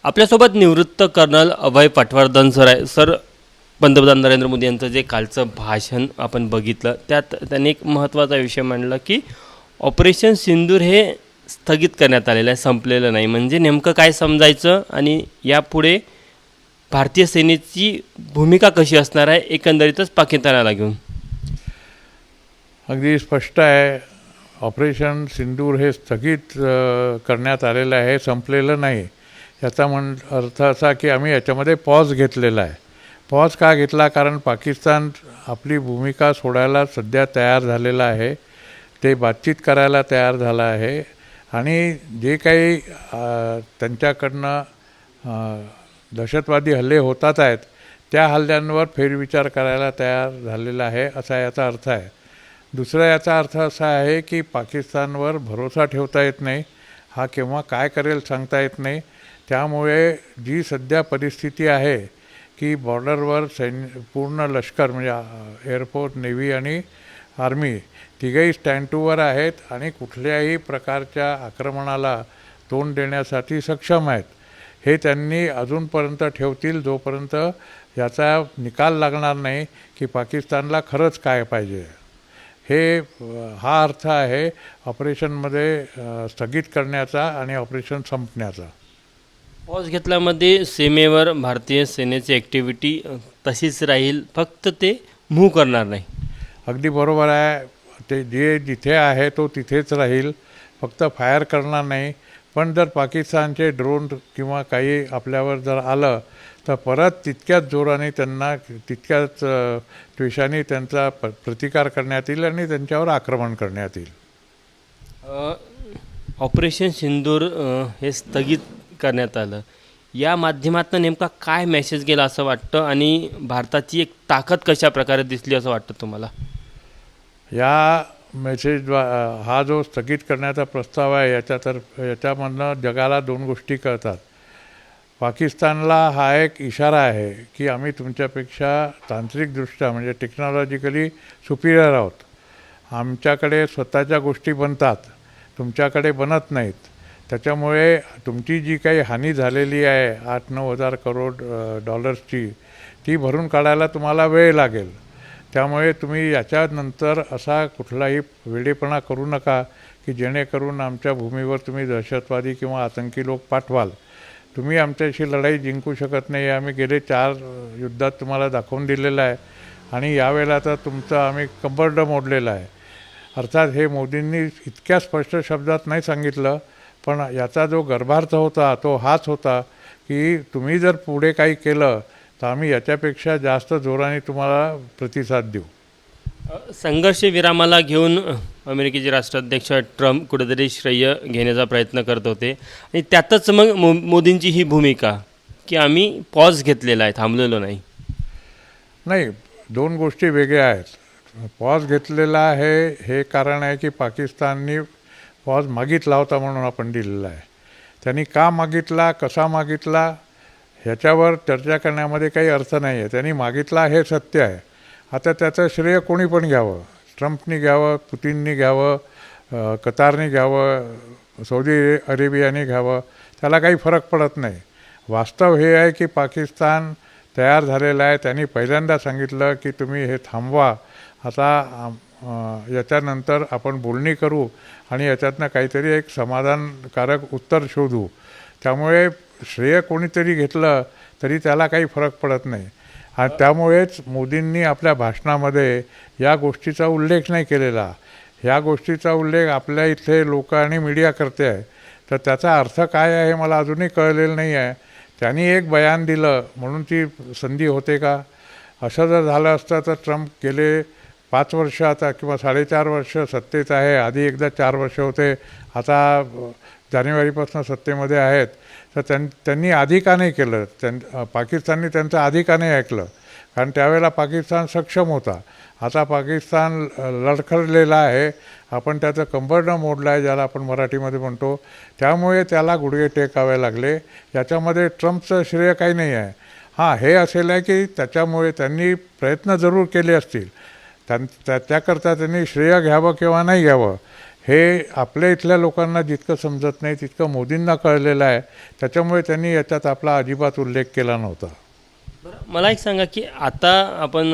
आपल्यासोबत निवृत्त कर्नल अभय पटवर्धन सर आहे. सर, पंतप्रधान नरेंद्र मोदी यांचं जे कालचं भाषण आपण बघितलं त्यात त्यांनी एक महत्त्वाचा विषय मांडला की ऑपरेशन सिंदूर हे स्थगित करण्यात आलेलं आहे, संपलेलं नाही. म्हणजे नेमकं काय समजायचं आणि यापुढे भारतीय सेनेची भूमिका कशी असणार आहे एकंदरीतच पाकिस्तानाला घेऊन? अगदी स्पष्ट आहे. ऑपरेशन सिंदूर हे स्थगित करण्यात आलेलं आहे, संपलेलं नाही. याचा अर्थ असा की आम्ही याच्यामध्ये पॉज घेतलेला आहे. पॉज का घेतला? कारण पाकिस्तान आपली भूमिका सोडायला सध्या तयार झालेला आहे. ते बातचीत करायला तयार झालं आहे आणि जे काही त्यांच्याकडनं दहशतवादी हल्ले होतात आहेत त्या हल्ल्यांवर फेरविचार करायला तयार झालेला आहे, असा याचा अर्थ आहे. दुसरा याचा अर्थ असा आहे की पाकिस्तानवर भरोसा ठेवता येत नाही. हा केव्हा काय करेल सांगता येत नाही. त्यामुळे जी सध्या परिस्थिती आहे की बॉर्डरवर पूर्ण लष्कर म्हणजे एअरफोर्स, नेव्ही आणि आर्मी तिघेही स्टँड टूवर आहेत आणि कुठल्याही प्रकारच्या आक्रमणाला तोंड देण्यासाठी सक्षम आहेत. हे त्यांनी अजूनपर्यंत ठेवतील जोपर्यंत याचा निकाल लागणार नाही की पाकिस्तानला खरंच काय पाहिजे. हा अर्थ आहे ऑपरेशनमध्ये स्थगित करण्याचा आणि ऑपरेशन संपण्याचा. पॉज घेतल्यामध्ये सीमेवर भारतीय सेनेची ॲक्टिव्हिटी तशीच राहील, फक्त ते मूव्ह करणार नाही. अगदी बरोबर आहे. ते जिथे आहे तो तिथेच राहील, फक्त फायर करणार नाही. पण जर पाकिस्तानचे ड्रोन किंवा काही आपल्यावर जर आलं तर परत तितक्याच जोराने त्यांना तितक्याच द्वेषाने त्यांचा प्रतिकार करण्यात येईल आणि त्यांच्यावर आक्रमण करण्यात येईल. ऑपरेशन सिंदूर हे स्थगित करण्यात आलं, या माध्यमातून नेमका काय मेसेज गेला असं वाटतं आणि भारताची एक ताकद कशा प्रकारे दिसली असं वाटतं तुम्हाला? या हा जो स्थगित करण्याचा प्रस्ताव आहे याच्यामधनं जगाला दोन गोष्टी कळतात. पाकिस्तानला हा एक इशारा आहे की आम्ही तुमच्यापेक्षा तांत्रिकदृष्ट्या म्हणजे टेक्नॉलॉजिकली सुपिरियर आहोत. आमच्याकडे स्वतःच्या गोष्टी बनतात, तुमच्याकडे बनत नाहीत. त्याच्यामुळे तुमची जी काही हानी झालेली आहे 8-9 हजार करोड डॉलर्सची, ती भरून काढायला तुम्हाला वेळ लागेल. त्यामुळे तुम्ही याच्यानंतर असा कुठलाही वेडेपणा करू नका की जेणेकरून आमच्या भूमीवर तुम्ही दहशतवादी किंवा आतंकी लोक पाठवाल. तुम्ही आमच्याशी लढाई जिंकू शकत नाही. आम्ही गेले 4 युद्धात तुम्हाला दाखवून दिलेलं आहे आणि यावेळेला तर तुमचं आम्ही कंबरड मोडलेलं आहे. अर्थात हे मोदींनी इतक्या स्पष्ट शब्दात नाही सांगितलं, पण याचा जो गर्भार्थ होता तो हाच होता की तुम्ही जर पुढे काही केलं तर आम्ही याच्यापेक्षा जास्त जोराने तुम्हाला प्रतिसाद देऊ. संघर्ष विरामाला घेऊन अमेरिकेचे राष्ट्राध्यक्ष ट्रम्प कुठेतरी श्रेय घेण्याचा प्रयत्न करत होते आणि त्यातच मग मोदींची ही भूमिका की आम्ही पॉज घेतलेला आहे, थांबलेलो नाही. नाही, दोन गोष्टी वेगळ्या आहेत. पॉज घेतलेला आहे हे कारण आहे की पाकिस्ताननी पॉज मागितला होता म्हणून आपण दिलेला आहे. त्यांनी का मागितला, कसा मागितला ह्याच्यावर चर्चा करण्यामध्ये काही अर्थ नाही आहे. त्यांनी मागितला हे सत्य आहे. आता त्याचं श्रेय कोणी पण घ्यावं, ट्रम्पनी घ्यावं, पुतिननी घ्यावं, कतारनी घ्यावं, सौदी अरेबियाने घ्यावं, त्याला काही फरक पडत नाही. वास्तव हे आहे की पाकिस्तान तयार झालेला आहे. त्यांनी पहिल्यांदा सांगितलं की तुम्ही हे थांबवा, आता याच्यानंतर आपण बोलणी करू आणि याच्यातनं काहीतरी एक समाधानकारक उत्तर शोधू. त्यामुळे श्रेय कोणीतरी घेतलं तरी त्याला काही फरक पडत नाही. आणि त्यामुळेच मोदींनी आपल्या भाषणामध्ये या गोष्टीचा उल्लेख नाही केलेला. ह्या गोष्टीचा उल्लेख आपल्या इथले लोक आणि मीडिया करते आहे. तर त्याचा अर्थ काय आहे मला अजूनही कळलेलं नाही आहे. त्यांनी एक बयान दिलं म्हणून ती संधी होते का? असं जर झालं असतं तर ट्रम्प गेले 5 वर्ष आता किंवा 4.5 वर्ष सत्तेत आहे. आधी एकदा 4 वर्ष होते, आता जानेवारीपासून सत्तेमध्ये आहेत. तर त्यांनी आधी का नाही केलं? पाकिस्ताननी त्यांचं आधी का नाही ऐकलं? कारण त्यावेळेला पाकिस्तान सक्षम होता. आता पाकिस्तान लडखडलेला आहे. आपण त्याचं कंबरड मोडलं आहे, ज्याला आपण मराठीमध्ये म्हणतो. त्यामुळे त्याला गुडघे टेकावे लागले. याच्यामध्ये ट्रम्पचं श्रेय काही नाही आहे. हां, हे असेल आहे की त्याच्यामुळे त्यांनी प्रयत्न जरूर केले असतील. त्याकरता त्यांनी श्रेय घ्यावं किंवा नाही घ्यावं हे आपल्या इथल्या लोकांना जितकं समजत नाही तितकं मोदींना कळलेलं आहे. त्याच्यामुळे त्यांनी याच्यात आपला अजिबात उल्लेख केला नव्हता. बरं, मला एक सांगा की आता आपण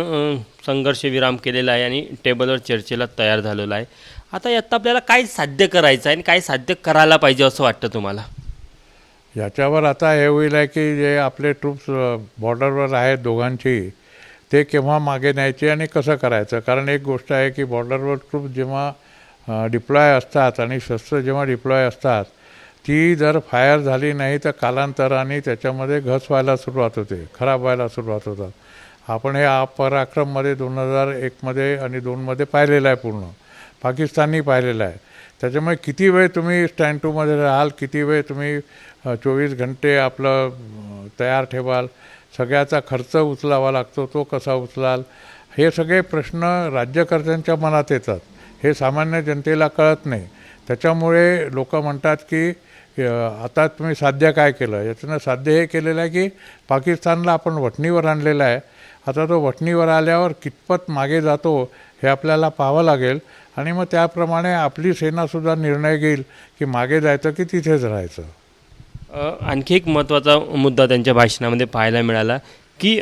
संघर्ष विराम केलेला आहे आणि टेबलवर चर्चेला तयार झालेला आहे. आता यात आपल्याला काय साध्य करायचं आहे आणि काय साध्य करायला पाहिजे असं वाटतं तुम्हाला? याच्यावर आता हे होईल आहे की जे आपले ट्रूप्स बॉर्डरवर आहेत दोघांची, ते केव्हा मागे न्यायचे आणि कसं करायचं. कारण एक गोष्ट आहे की बॉर्डरवर ट्रूप्स जेव्हा डिप्लॉय असतात आणि शस्त्र जेव्हा डिप्लॉय असतात, ती जर फायर झाली नाही तर कालांतराने त्याच्यामध्ये घस व्हायला सुरुवात होते, खराब व्हायला सुरुवात होतात. आपण हे पराक्रममध्ये 2001मध्ये आणि 2मध्ये पाहिलेलं आहे, पूर्ण पाकिस्ताननी पाहिलेलं आहे. त्याच्यामुळे किती वेळ तुम्ही स्टँड टूमध्ये राहाल, किती वेळ तुम्ही 24 घंटे आपलं तयार ठेवाल, सगळ्याचा खर्च उचलावा लागतो, तो कसा उचलाल, हे सगळे प्रश्न राज्यकर्त्यांच्या मनात येतात. हे सामान्य जनतेला कळत नाही. त्याच्यामुळे लोक म्हणतात की आता तुम्ही साध्य काय केलं. याच्यानं साध्य हे केलेलं आहे की पाकिस्तानला आपण वठणीवर आणलेलं आहे. आता तो वठणीवर आल्यावर कितपत मागे जातो हे आपल्याला पाहावं लागेल आणि मग त्याप्रमाणे आपली सेनासुद्धा निर्णय घेईल की मागे जायचं की तिथेच राहायचं. आणखी एक महत्त्वाचा मुद्दा त्यांच्या भाषणामध्ये पाहायला मिळाला की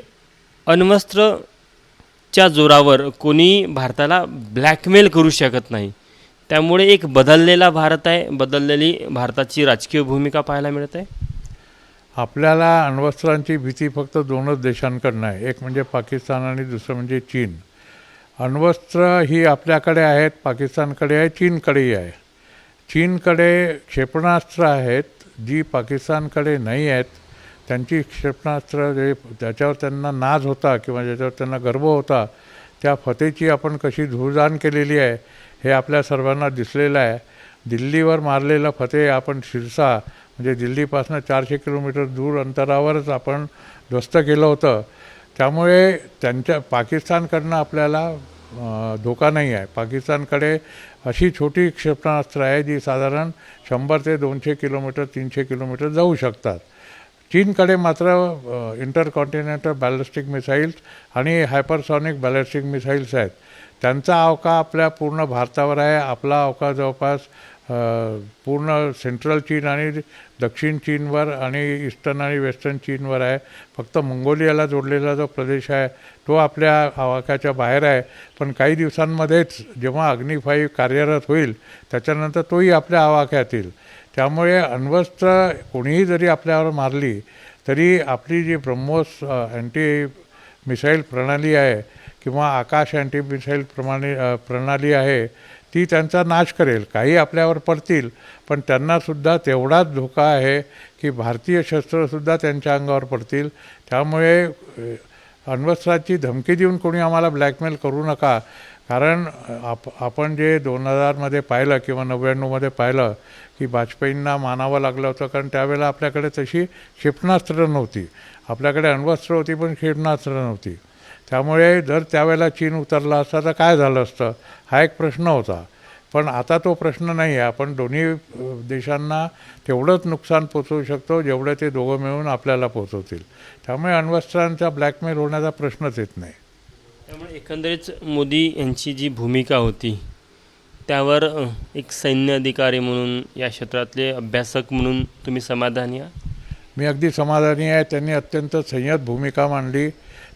अण्वस्त्रच्या जोरावर कोणी भारताला ब्लॅकमेल करू शकत नाही. त्यामुळे एक बदललेला भारत आहे, बदललेली भारताची राजकीय भूमिका पाहायला मिळत आहे. आपल्याला अण्वस्त्रांची भीती फक्त 2च देशांकडनं आहे, एक म्हणजे पाकिस्तान आणि दुसरं म्हणजे चीन. अण्वस्त्र ही आपल्याकडे आहेत, पाकिस्तानकडे आहे, चीनकडेही आहे. चीनकडे क्षेपणास्त्र आहेत जी पाकिस्तानकडे नाही आहेत. त्यांची क्षेपणास्त्र जे त्याच्यावर त्यांना नाज होता किंवा ज्याच्यावर त्यांना गर्व होता, त्या फतेची आपण कशी धूळदाण केलेली आहे हे आपल्या सर्वांना दिसलेलं आहे. दिल्लीवर मारलेलं फते आपण शिरसा म्हणजे दिल्लीपासून 400 किलोमीटर दूर अंतरावरच आपण ध्वस्त केलं होतं. त्यामुळे त्यांच्या पाकिस्तानकडनं आपल्याला धोका नाही आहे. पाकिस्तानकडे अशी छोटी क्षेपणास्त्र आहे जी साधारण 100 ते 200 किलोमीटर 300 किलोमीटर जाऊ शकतात. चीनकडे मात्र इंटरकॉन्टिनेंटल बॅलिस्टिक मिसाईल्स आणि हायपरसॉनिक बॅलिस्टिक मिसाईल्स आहेत. त्यांचा अवका आपल्या पूर्ण भारतावर आहे. आपला अवका जवळपास पूर्ण सेंट्रल चीन आणि दक्षिण चीनवर आणि ईस्टर्न आणि वेस्टर्न चीनवर आहे. फक्त मंगोलियाला जोडलेला जो प्रदेश आहे तो आपल्या आवाक्याच्या बाहेर आहे. पण काही दिवसांमध्येच जेव्हा अग्नी 5 कार्यरत होईल त्याच्यानंतर तोही आपल्या आवाक्यात येईल. त्यामुळे अण्वस्त्र कोणीही जरी आपल्यावर मारली तरी आपली जी ब्रह्मोस अँटी मिसाईल प्रणाली आहे किंवा आकाश अँटी मिसाईल प्रणाली आहे ती त्यांचा नाश करेल. काही आपल्यावर पडतील पण त्यांनासुद्धा तेवढाच धोका आहे की भारतीय शस्त्रसुद्धा त्यांच्या अंगावर पडतील. त्यामुळे अण्वस्त्राची धमकी देऊन कोणी आम्हाला ब्लॅकमेल करू नका. कारण आपण जे 2000मध्ये पाहिलं किंवा 99मध्ये पाहिलं की वाजपेयींना मानावं लागलं होतं. कारण त्यावेळेला आपल्याकडे तशी क्षेपणास्त्र नव्हती. आपल्याकडे अण्वस्त्र होती पण क्षेपणास्त्र नव्हती. त्यामुळे जर त्यावेळेला चीन उतरला असता तर काय झालं असतं हा एक प्रश्न होता. पण आता तो प्रश्न नाही आहे. आपण दोन्ही देशांना तेवढंच नुकसान पोचवू शकतो जेवढे ते दोघं मिळून आपल्याला पोचवतील. त्यामुळे अण्वस्त्रांचा ब्लॅकमेल होण्याचा प्रश्नच येत नाही. त्यामुळे एकंदरीत मोदी यांची जी भूमिका होती त्यावर एक सैन्य अधिकारी म्हणून या क्षेत्रातले अभ्यासक म्हणून तुम्ही समाधानी आहात? मी अगदी समाधानी आहे. त्यांनी अत्यंत संयत भूमिका मांडली.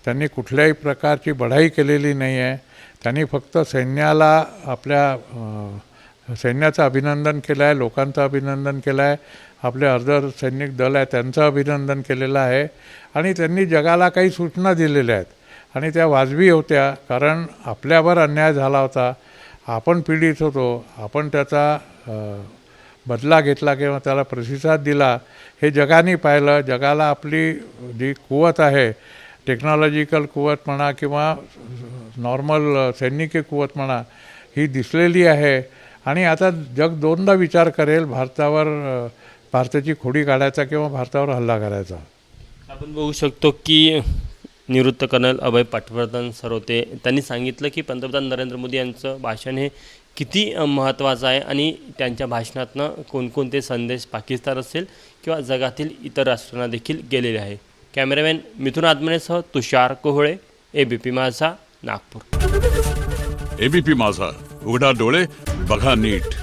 त्यांनी कुठल्याही प्रकारची बढाई केलेली नाही आहे. त्यांनी फक्त सैन्याला आपल्या सैन्याचं अभिनंदन केलं आहे, लोकांचं अभिनंदन केलं आहे, आपले अर्धसैनिक दल आहे त्यांचं अभिनंदन केलेलं आहे आणि त्यांनी जगाला काही सूचना दिलेल्या आहेत आणि त्या वाजवी होत्या. कारण आपल्यावर अन्याय झाला होता, आपण पीडित होतो, आपण त्याचा बदला घेतला किंवा त्याला प्रतिसाद दिला हे जगाने पाहिलं. जगाला आपली जी कुवत आहे, टेक्नॉलॉजिकल कुवत म्हणा किंवा नॉर्मल सैनिकी कुवत म्हणा, ही दिसलेली आहे आणि आता जग दोनदा विचार करेल भारताची खोडी काढायचा किंवा भारतावर हल्ला करायचा. आपण बघू शकतो की निवृत्त कर्नल अभय पटवर्धन सर होते. त्यांनी सांगितलं की पंतप्रधान नरेंद्र मोदी यांचं भाषण हे किती महत्त्वाचं आहे आणि त्यांच्या भाषणातनं कोणकोणते संदेश पाकिस्तान असेल किंवा जगातील इतर राष्ट्रांना देखील गेलेले आहे. कॅमेरामॅन मिथुन आत्मनेसह तुषार कोहळे, ABP माझा, नागपूर. ABP माझा, उघडा डोळे बघा नीट.